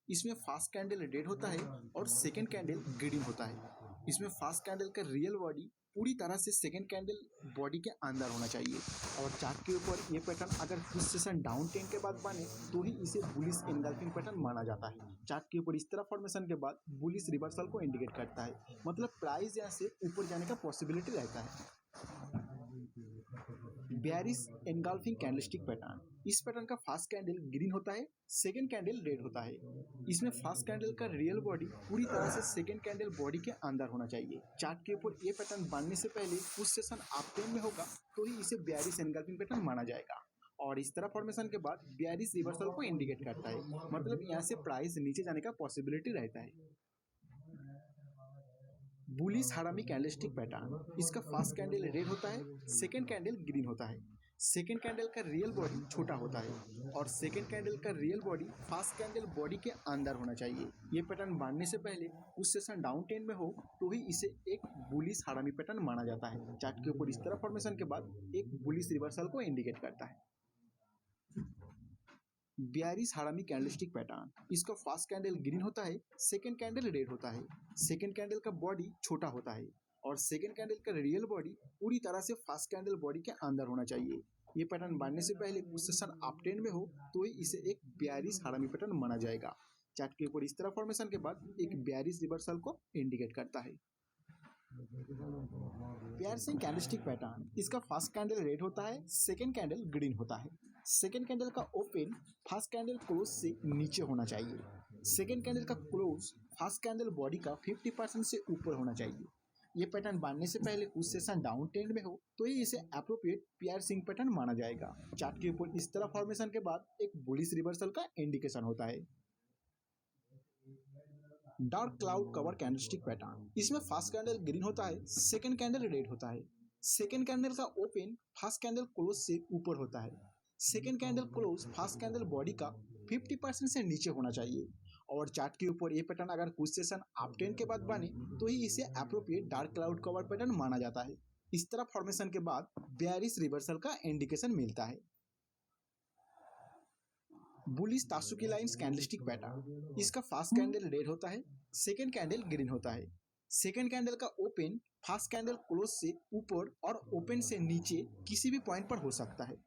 इसमें fast candle red होता है और सेकेंड कैंडल ग्रीन होता है। इसमें फास्ट कैंडल का रियल बॉडी पूरी तरह से सेकेंड कैंडल बॉडी के अंदर होना चाहिए और चार्ट के ऊपर ये पैटर्न अगर कुछ सेशन डाउन ट्रेंड के बाद बने तो ही इसे बुलिश एनगल्फिंग पैटर्न माना जाता है। चार्ट के ऊपर इस तरह फॉर्मेशन के बाद बुलिश रिवर्सल को इंडिकेट करता है, मतलब प्राइस यहाँ से ऊपर जाने का पॉसिबिलिटी रहता है। बेयरिश एनगल्फिंग कैंडलस्टिक पैटर्न, इस पैटर्न का फास्ट कैंडल ग्रीन होता है, सेकेंड कैंडल रेड होता है। इसमें फास्ट कैंडल का रियल बॉडी पूरी तरह से सेकेंड कैंडल बॉडी के अंदर होना चाहिए। चार्ट के ऊपर ये पैटर्न बनने से पहले कुछ सेशन अप ट्रेंड में होगा तो ही इसे बेयरिश एनगल्फिंग पैटर्न माना जाएगा और इस तरह फॉर्मेशन के बाद बेयरिश रिवर्सल को इंडिकेट करता है, मतलब यहाँ से प्राइस नीचे जाने का पॉसिबिलिटी रहता है। बुलिश हारामी कैंडलस्टिक पैटर्न, इसका फास्ट कैंडल रेड होता है, सेकेंड कैंडल ग्रीन होता है। सेकेंड कैंडल का रियल बॉडी छोटा होता है और सेकेंड कैंडल का real body fast candle body के अंदर होना चाहिए। ये पैटर्न बनने से पहले कुछ सेशन डाउन ट्रेंड में हो तो ही इसे एक बुलिश हारामी पैटर्न माना जाता है। चार्ट के ऊपर इस तरह फॉर्मेशन के बाद एक बुलिश रिवर्सल को इंडिकेट करता है। बेयरिश हारामी कैंडलस्टिक पैटर्न, इसका फास्ट कैंडल ग्रीन होता है, सेकेंड कैंडल रेड होता है। सेकेंड कैंडल का बॉडी छोटा होता है और सेकेंड कैंडल का रियल बॉडी पूरी तरह से फास्ट कैंडल बॉडी के अंदर होना चाहिए। ये पैटर्न बनने से पहले कुछ सेशन अप ट्रेंड में हो तो ही इसे एक बेयरिश हारामी पैटर्न माना जाएगा। चार्ट के ऊपर इस तरह फॉर्मेशन के बाद एक बेयरिश रिवर्सल को इंडिकेट करता है। पियर्सिंग कैंडलस्टिक पैटर्न, इसका फास्ट कैंडल रेड होता है, सेकेंड कैंडल ग्रीन होता है। सेकेंड कैंडल का ओपन फास्ट कैंडल क्लोज से नीचे होना चाहिए। सेकेंड कैंडल का क्लोज फास्ट कैंडल बॉडी का 50% से ऊपर होना चाहिए। ये पैटर्न बनने से पहले कुछ सेशन डाउन ट्रेंड में हो तो ही इसे एप्रोप्रिएट पियर्सिंग पैटर्न माना जाएगा। चार्ट के ऊपर इस तरह फॉर्मेशन के बाद एक बुलिश रिवर्सल का इंडिकेशन होता है। Dark cloud cover candlestick pattern, इसमें फास्ट कैंडल ग्रीन होता है, सेकेंड कैंडल रेड होता है। सेकेंड कैंडल का ओपन फास्ट कैंडल क्लोज से ऊपर होता है। Second candle close fast candle body का 50% से नीचे होना चाहिए और चार्ट के ऊपर ये पैटर्न अगर कुछ सेशन अप ट्रेंड के बाद बने तो ही इसे appropriate dark cloud cover pattern माना जाता है। इस तरह फॉर्मेशन के बाद बेयरिश रिवर्सल का इंडिकेशन मिलता है। बुलिश तात्सुकी लाइन्स कैंडलस्टिक पैटर्न, इसका फास्ट कैंडल रेड होता है, सेकेंड कैंडल ग्रीन होता है। सेकेंड कैंडल का ओपन फास्ट कैंडल क्लोज से ऊपर और ओपन से नीचे किसी भी पॉइंट पर हो सकता है।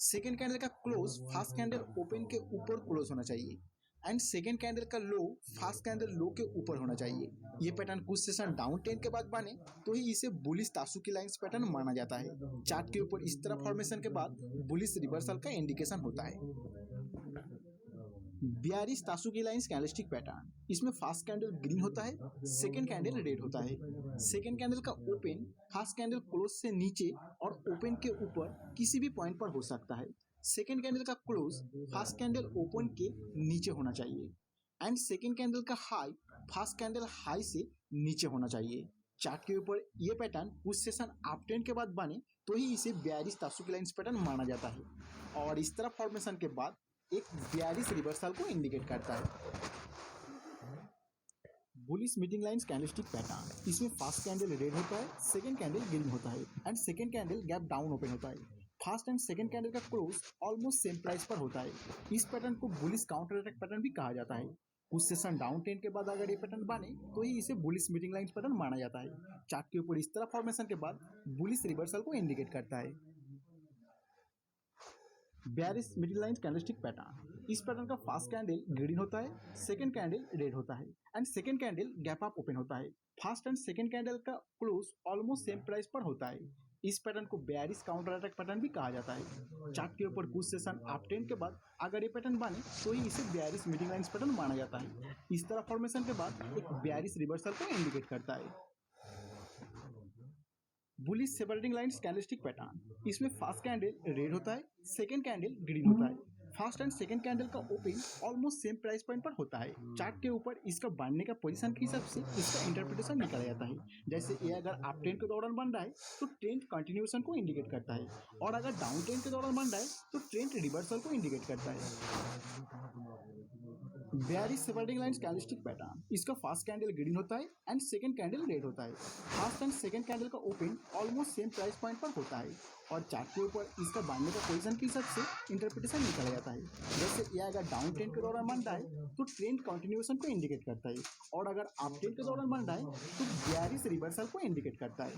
सेकेंड कैंडल का क्लोज फास्ट कैंडल ओपन के ऊपर क्लोज होना चाहिए एंड सेकेंड कैंडल का लो फास्ट कैंडल लो के ऊपर होना चाहिए। ये पैटर्न कुछ सेशन डाउन ट्रेंड के बाद बने तो ही इसे बुलिश तात्सुकी लाइन्स पैटर्न माना जाता है। चार्ट के ऊपर इस तरह फॉर्मेशन के बाद बुलिश रिवर्सल का इंडिकेशन होता है। बेयरिश तात्सुकी लाइन्स कैंडलस्टिक पैटर्न, इसमें फास्ट कैंडल ग्रीन होता है, सेकेंड कैंडल रेड होता है। सेकेंड कैंडल का ओपन फास्ट कैंडल क्लोज से नीचे और ओपन के ऊपर किसी भी पॉइंट पर हो सकता है। सेकेंड कैंडल का क्लोज फास्ट कैंडल ओपन के नीचे होना चाहिए एंड सेकेंड कैंडल का हाई फास्ट कैंडल हाई से नीचे होना चाहिए। चार्ट के ऊपर ये पैटर्न कुछ सेशन अप ट्रेंड के बाद बने तो ही इसे बेयरिश तात्सुकी लाइन्स पैटर्न माना जाता है और इस तरह फॉर्मेशन के बाद एक बेयरिश रिवर्सल को इंडिकेट करता है। Bullish meeting lines candlestick pattern, इसमें फास्ट कैंडल रेड होता है, सेकेंड कैंडल ग्रीन होता है and second candle gap down open होता है। फास्ट एंड सेकेंड कैंडल का क्लोज ऑलमोस्ट सेम प्राइस पर होता है। इस पैटर्न को बुलिश काउंटर अटैक पैटर्न भी कहा जाता है। कुछ सेशन डाउन ट्रेंड के बाद अगर ये पैटर्न बने तो ही इसे बुलिश मीटिंग लाइन्स पैटर्न माना जाता है। चार्ट के ऊपर इस तरह फॉर्मेशन के बाद बुलिश रिवर्सल को इंडिकेट करता है। Bearish middle line candlestick pattern, इस पैटर्न का फास्ट कैंडल ग्रीन होता है, सेकेंड कैंडल रेड होता है and second candle gap up open होता है। फर्स्ट एंड सेकेंड कैंडल का क्लोज ऑलमोस्ट सेम प्राइस पर होता है। इस पैटर्न को बेयरिश काउंटर अटैक पैटर्न भी कहा जाता है। चार्ट के ऊपर कुछ सेशन अप ट्रेंड के बाद अगर ये पैटर्न बने तो ही इसे बेयरिश मिडिल लाइन पैटर्न माना जाता है। इस तरह फॉर्मेशन के बाद एक बेयरिश रिवर्सल को इंडिकेट करता है। Bullish separating lines candlestick pattern, इसमें फास्ट कैंडल रेड होता है, सेकेंड कैंडल ग्रीन होता है। फर्स्ट एंड सेकेंड कैंडल का open almost same price point पर होता है। चार्ट के ऊपर इसका बढ़ने का पोजीशन के हिसाब से इसका इंटरप्रिटेशन निकाला जाता है। जैसे ये अगर अप ट्रेंड के दौरान बन रहा है तो ट्रेंड कंटिन्यूएशन को इंडिकेट करता है और अगर डाउन ट्रेंड के दौरान बन रहा है तो ट्रेंड रिवर्सल को इंडिकेट करता है। Bearish separating lines candlestick pattern, इसका फास्ट कैंडल ग्रीन होता है एंड सेकेंड कैंडल रेड होता है। फर्स्ट एंड सेकेंड कैंडल का open almost same price point पर होता है और चार्ट के ऊपर इसका बांधने का पोजीशन के हिसाब से इंटरप्रिटेशन निकाला जाता है। जैसे ये अगर डाउन ट्रेंड के दौरान बन रहा है तो ट्रेंड कंटिन्यूएशन को इंडिकेट करता है, और अगर अप ट्रेंड के दौरान बन रहा है तो बेयरिश रिवर्सल को इंडिकेट करता है।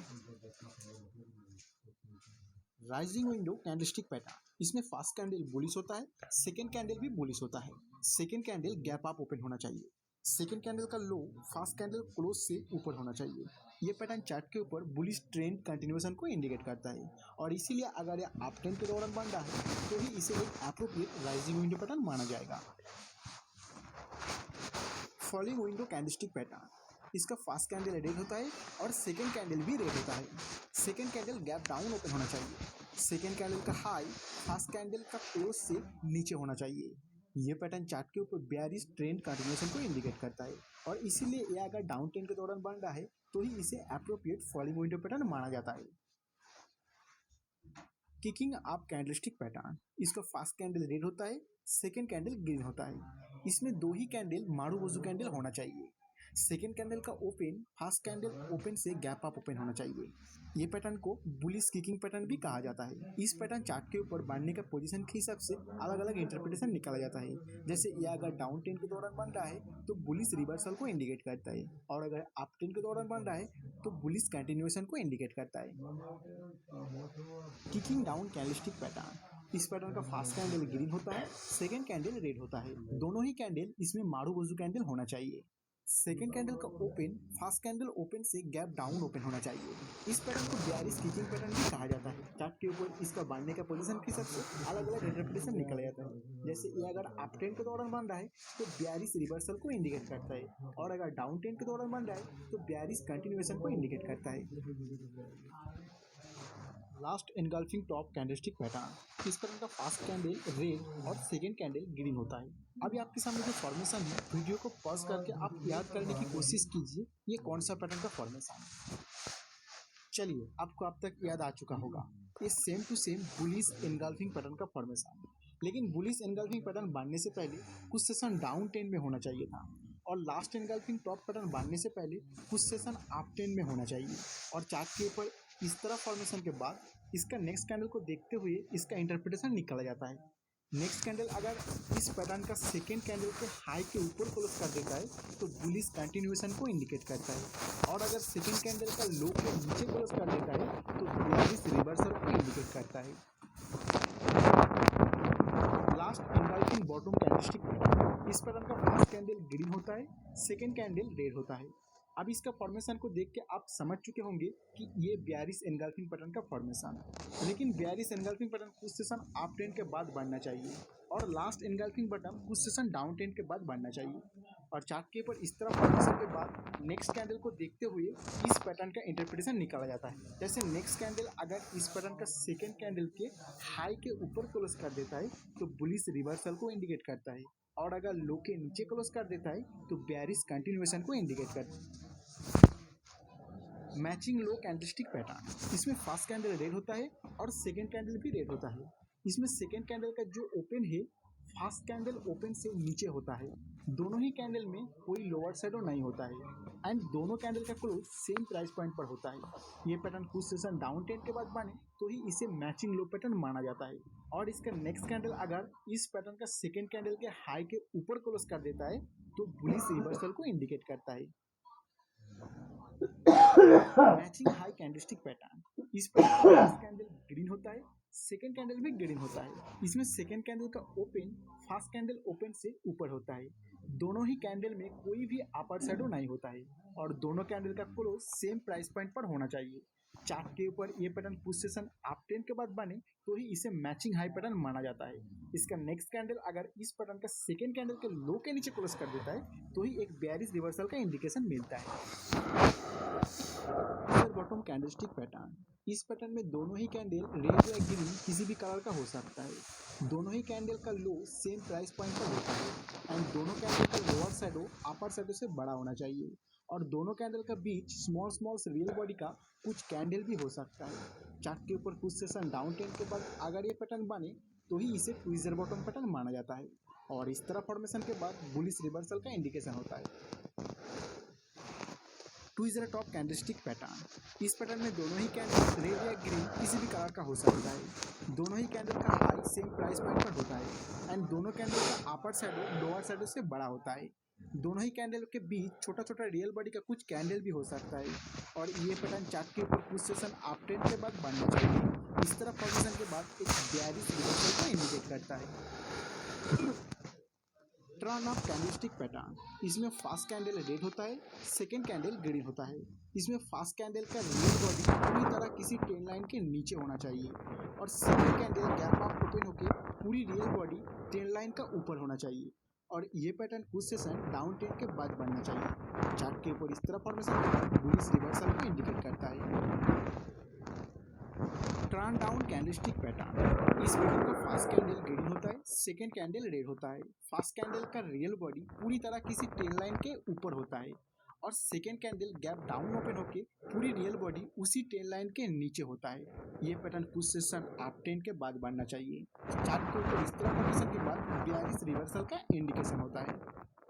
राइजिंग विंडो कैंडलस्टिक पैटर्न, इसमें फर्स्ट कैंडल बुलिश होता है, सेकेंड कैंडल भी बुलिश होता है। Second candle gap up open होना चाहिए। सेकेंड कैंडल का लो फर्स्ट कैंडल क्लोज से ऊपर होना चाहिए। ये पैटर्न चार्ट के ऊपर बुलिश ट्रेंड कंटिन्यूएशन को इंडिकेट करता है, और इसीलिए अगर ये अप ट्रेंड के दौरान बन रहा है तो ही इसे एक एप्रोप्रिएट राइजिंग विंडो पैटर्न माना जाएगा। फॉलिंग विंडो कैंडलस्टिक पैटर्न, इसका फर्स्ट कैंडल रेड होता है और सेकेंड कैंडल भी रेड होता है। Second candle gap down open होना चाहिए। सेकेंड कैंडल का हाई फर्स्ट कैंडल का क्लोज से नीचे होना चाहिए। ये पैटर्न चार्ट के ऊपर बेयरिश ट्रेंड कंटिन्यूएशन को इंडिकेट करता है, और इसीलिए ये अगर डाउन ट्रेंड के दौरान बन रहा है तो ही इसे एप्रोप्रिएट फॉलिंग विंडो पैटर्न माना जाता है। किकिंग अप कैंडलस्टिक पैटर्न, इसका फर्स्ट कैंडल रेड होता है, सेकेंड कैंडल ग्रीन होता है। इसमें दो ही कैंडल मारुबोजू कैंडल होना चाहिए। सेकेंड कैंडल का ओपन फर्स्ट कैंडल ओपन से गैप अप ओपन होना चाहिए। ये पैटर्न को बुलिश किकिंग पैटर्न भी कहा जाता है। इस पैटर्न चार्ट के ऊपर बांधने का पोजीशन के हिसाब से अलग अलग इंटरप्रिटेशन निकाला जाता है। जैसे ये अगर डाउन ट्रेंड के दौरान बन रहा है तो बुलिश रिवर्सल को इंडिकेट करता है, और अगर अप ट्रेंड के दौरान बन रहा है तो बुलिश कंटिन्यूएशन को इंडिकेट करता है। किकिंग डाउन कैंडलस्टिक पैटर्न, इस पैटर्न का फर्स्ट कैंडल ग्रीन होता है, सेकेंड कैंडल रेड होता है। दोनों ही कैंडल इसमें मारुबोजू कैंडल होना चाहिए। सेकेंड कैंडल का ओपन फर्स्ट कैंडल ओपन से गैप डाउन ओपन होना चाहिए। इस पैटर्न को बेयरिश किकिंग पैटर्न भी कहा जाता है। चार्ट के ऊपर इसका बांधने का पोजीशन के हिसाब से अलग अलग इंटरप्रिटेशन निकाला जाता है। जैसे ये अगर अप ट्रेंड के दौरान बन रहा है तो बेयरिश रिवर्सल को इंडिकेट करता है, और अगर डाउन ट्रेंड के दौरान बन रहा है तो बेयरिश कंटिन्यूएशन को इंडिकेट करता है। Last engulfing top candlestick pattern, इस पैटर्न का फर्स्ट कैंडल रेड और सेकेंड कैंडल ग्रीन होता है। अभी आपके सामने जो फॉर्मेशन है, वीडियो को पॉज करके आप याद करने की कोशिश कीजिए ये कौन सा पैटर्न का फॉर्मेशन है। चलिए, आपको अब तक याद आ चुका होगा, ये same to same bullish engulfing pattern का फॉर्मेशन। लेकिन बुलिश एनगल्फिंग पैटर्न बनने से पहले कुछ सेशन डाउन ट्रेंड में होना चाहिए था, और लास्ट एनगल्फिंग टॉप पैटर्न बनने से पहले कुछ सेशन अप ट्रेंड में होना चाहिए। और चार्ट के ऊपर इस तरह फॉर्मेशन के बाद इसका नेक्स्ट कैंडल को देखते हुए इसका इंटरप्रिटेशन निकाला जाता है। नेक्स्ट कैंडल अगर इस पैटर्न का सेकेंड कैंडल के हाई के ऊपर क्लोज कर देता है तो बुलिश कंटिन्यूएशन को इंडिकेट करता है, और अगर सेकेंड कैंडल का लो के नीचे क्लोज कर देता है तो बेयरिश रिवर्सल को इंडिकेट करता है। Last engulfing bottom candlestick pattern, इस पैटर्न का फर्स्ट कैंडल ग्रीन होता है, सेकेंड कैंडल रेड होता है। अब इसका फॉर्मेशन को देख के आप समझ चुके होंगे कि ये बेयरिश एनगल्फिंग पैटर्न का फॉर्मेशन है। लेकिन बेयरिश एनगल्फिंग पैटर्न कुछ सेशन अप ट्रेंड के बाद बनना चाहिए, और लास्ट एनगल्फिंग पैटर्न कुछ सेशन डाउन ट्रेंड के बाद बनना चाहिए। और चार्ट के ऊपर इस तरह फॉर्मेशन के बाद नेक्स्ट कैंडल को देखते हुए इस पैटर्न का इंटरप्रिटेशन निकाला जाता है। जैसे नेक्स्ट कैंडल अगर इस पैटर्न का सेकेंड कैंडल के हाई के ऊपर क्लोज कर देता है तो बुलिश रिवर्सल को इंडिकेट करता है, और अगर लो के नीचे क्लोज कर देता है तो बेयरिश कंटिन्यूएशन को इंडिकेट करता है। मैचिंग लो कैंडलस्टिक पैटर्न, इसमें फर्स्ट कैंडल रेड होता है और सेकेंड कैंडल भी रेड होता है। इसमें सेकेंड कैंडल का जो ओपन है फर्स्ट कैंडल ओपन से नीचे होता है। दोनों ही कैंडल में कोई लोअर शैडो नहीं होता है, एंड दोनों कैंडल का क्लोज सेम प्राइस पॉइंट पर होता है। ये पैटर्न कुछ सेशन डाउन ट्रेंड के बाद बने तो ही इसे मैचिंग लो पैटर्न माना जाता है। और इसका नेक्स्ट कैंडल अगर इस पैटर्न का सेकेंड कैंडल के हाई के ऊपर क्लोज कर देता है तो बुलिश रिवर्सल को इंडिकेट करता है। मैचिंग हाई कैंडलस्टिक पैटर्न, इस पैटर्न का फर्स्ट कैंडल ग्रीन होता है, सेकेंड कैंडल भी ग्रीन होता है। इसमें सेकेंड कैंडल का ओपन फर्स्ट कैंडल ओपन से ऊपर होता है। दोनों ही कैंडल में कोई भी अपर शैडो नहीं होता है, और दोनों कैंडल का क्लोज सेम प्राइस पॉइंट पर होना चाहिए। चार्ट के ऊपर ये पैटर्न कुछ सेशन अप ट्रेंड के बाद बने तो ही इसे मैचिंग हाई पैटर्न माना जाता है। इसका नेक्स्ट कैंडल अगर इस पैटर्न का सेकेंड कैंडल के लो के नीचे क्लोज कर देता है तो ही एक बेयरिश रिवर्सल का इंडिकेशन मिलता है। बॉटम कैंडलस्टिक पैटर्न, इस पैटर्न में दोनों ही कैंडल रेड या ग्रीन किसी भी कलर का हो सकता है। दोनों ही कैंडल का लो सेम प्राइस पॉइंट पर होता है, एंड दोनों कैंडल का लोअर शैडो अपर शैडो से बड़ा होना चाहिए, और दोनों कैंडल का बीच स्मॉल स्मॉल रियल बॉडी का कुछ कैंडल भी हो सकता है। चार्ट के ऊपर कुछ सेशन डाउन ट्रेंड के बाद अगर ये पैटर्न बने तो ही इसे ट्विज़र बॉटम पैटर्न माना जाता है, और इस तरह फॉर्मेशन के बाद बुलिश रिवर्सल का इंडिकेशन होता है। Tweezer top candlestick pattern. इस पैटर्न में दोनों ही कैंडल रेड या ग्रीन किसी भी कलर का हो सकता है। दोनों ही कैंडल का हाई सेम प्राइस पॉइंट पर होता है एंड दोनों कैंडल का अपर शैडो लोअर शैडो से बड़ा होता है। दोनों ही कैंडल के बीच छोटा छोटा रियल बॉडी का कुछ कैंडल भी हो सकता है और ये पैटर्न चार्ट के ऊपर कुछ सेशन अप ट्रेंड के बाद बनना चाहिए। इस तरह फॉर्मेशन के बाद एक बेयरिश रिवर्सल को इंडिकेट करता है। Turn off candlestick pattern. इसमें फर्स्ट कैंडल रेड होता है, सेकेंड कैंडल ग्रीन होता है। इसमें फर्स्ट कैंडल का रेड बॉडी पूरी तरह किसी ट्रेंड लाइन के नीचे होना चाहिए और second candle gap up open होकर पूरी रियल बॉडी ट्रेंड लाइन का ऊपर होना चाहिए और ये पैटर्न कुछ सेशन डाउन ट्रेंड के बाद बनना चाहिए। चार्ट के ऊपर इस तरह फॉर्मेशन के बाद बुलिश रिवर्सल को इंडिकेट करता है। Turn down candlestick pattern. इस पैटर्न का फर्स्ट कैंडल ग्रीन होता है, सेकेंड कैंडल रेड होता है। फर्स्ट कैंडल का रियल बॉडी पूरी तरह किसी ट्रेंड लाइन के ऊपर होता है और second candle gap down open होकर पूरी रियल बॉडी उसी ट्रेंड लाइन के नीचे होता है। ये पैटर्न कुछ सेशन अप ट्रेंड के बाद बनना चाहिए। चार्ट के ऊपर इस तरह फॉर्मेशन के बाद बेयरिश रिवर्सल का इंडिकेशन होता है।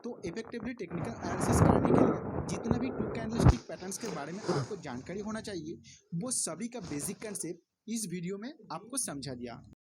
तो इफेक्टिवली टेक्निकल एनालिसिस करने के लिए जितना भी टू कैंडलस्टिक पैटर्न्स के बारे में आपको जानकारी होना चाहिए वो सभी का बेसिक कंसेप्ट इस वीडियो में आपको समझा दिया।